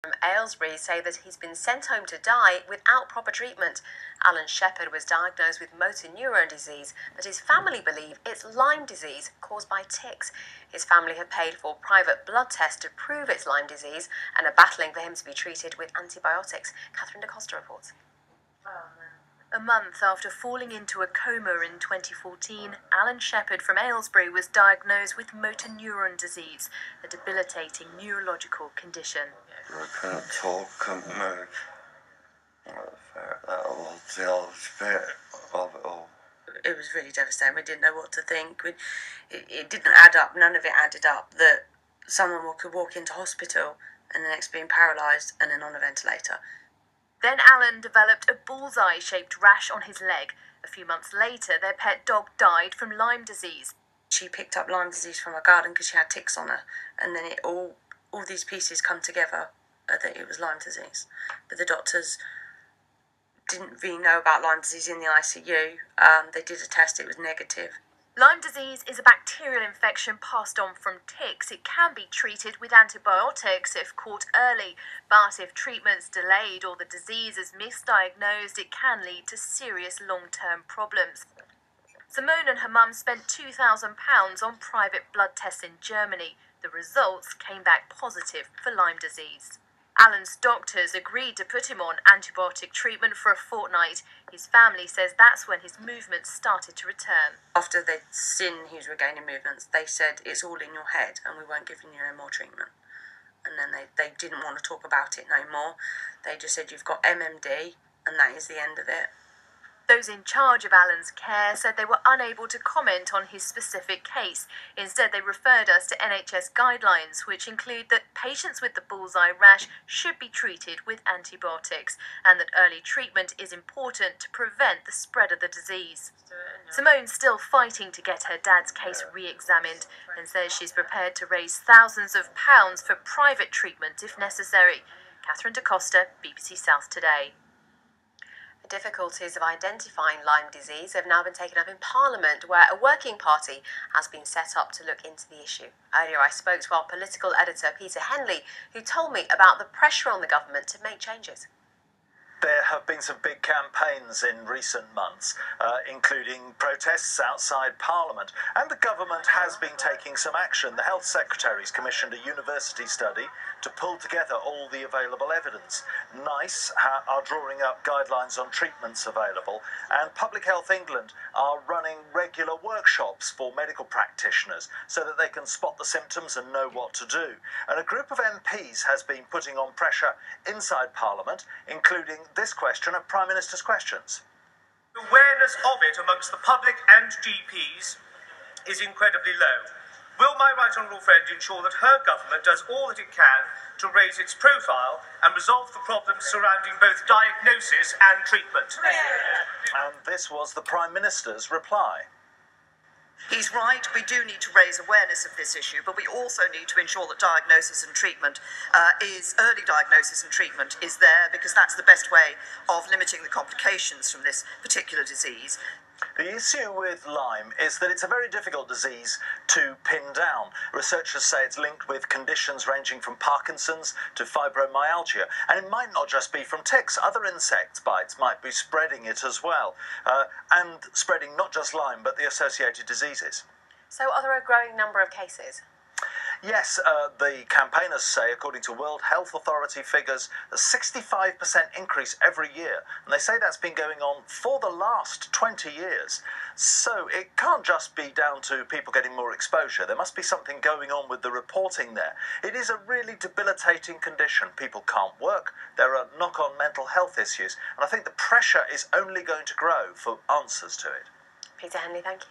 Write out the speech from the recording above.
from Aylesbury say that he's been sent home to die without proper treatment. Allan Sheppard was diagnosed with motor neuron disease, but his family believe it's Lyme disease caused by ticks. His family have paid for private blood tests to prove it's Lyme disease and are battling for him to be treated with antibiotics. Catherine DaCosta reports. A month after falling into a coma in 2014, Allan Sheppard from Aylesbury was diagnosed with motor neuron disease, a debilitating neurological condition. I can't talk, can't move. That whole bit of it all. It was really devastating. We didn't know what to think. It didn't add up. None of it added up. That someone could walk into hospital and the next being paralysed and then on a ventilator. Then Allan developed a bullseye-shaped rash on his leg. A few months later, their pet dog died from Lyme disease. She picked up Lyme disease from her garden because she had ticks on her, and then all these pieces come together that it was Lyme disease. But the doctors didn't really know about Lyme disease in the ICU. They did a test, it was negative. Lyme disease is a bacterial infection passed on from ticks. It can be treated with antibiotics if caught early, but if treatment's delayed or the disease is misdiagnosed, it can lead to serious long-term problems. Simone and her mum spent £2,000 on private blood tests in Germany. The results came back positive for Lyme disease. Allan's doctors agreed to put him on antibiotic treatment for a fortnight. His family says that's when his movements started to return. After they'd seen he was regaining movements, they said, it's all in your head and we won't give you no more treatment. And then they didn't want to talk about it no more. They just said, you've got MMD and that is the end of it. Those in charge of Allan's care said they were unable to comment on his specific case. Instead, they referred us to NHS guidelines, which include that patients with the bullseye rash should be treated with antibiotics and that early treatment is important to prevent the spread of the disease. Simone's still fighting to get her dad's case re-examined and says she's prepared to raise thousands of pounds for private treatment if necessary. Catherine DaCosta, BBC South Today. The difficulties of identifying Lyme disease have now been taken up in Parliament, where a working party has been set up to look into the issue. Earlier I spoke to our political editor Peter Henley, who told me about the pressure on the government to make changes. There have been some big campaigns in recent months, including protests outside Parliament, and the government has been taking some action. The Health Secretary's commissioned a university study to pull together all the available evidence. NICE are drawing up guidelines on treatments available, and Public Health England are running regular workshops for medical practitioners so that they can spot the symptoms and know what to do. And a group of MPs has been putting on pressure inside Parliament, including this question at Prime Minister's Questions. Awareness of it amongst the public and GPs is incredibly low. Will my right honourable friend ensure that her government does all that it can to raise its profile and resolve the problems surrounding both diagnosis and treatment? And this was the Prime Minister's reply. He's right, we do need to raise awareness of this issue, but we also need to ensure that diagnosis and treatment early diagnosis and treatment is there, because that's the best way of limiting the complications from this particular disease. The issue with Lyme is that it's a very difficult disease to pin down. Researchers say it's linked with conditions ranging from Parkinson's to fibromyalgia, and it might not just be from ticks. Other insect bites might be spreading it as well, and spreading not just Lyme but the associated diseases. So are there a growing number of cases? Yes, the campaigners say, according to World Health Authority figures, a 65% increase every year. And they say that's been going on for the last 20 years. So it can't just be down to people getting more exposure. There must be something going on with the reporting there. It is a really debilitating condition. People can't work. There are knock-on mental health issues. And I think the pressure is only going to grow for answers to it. Peter Henley, thank you.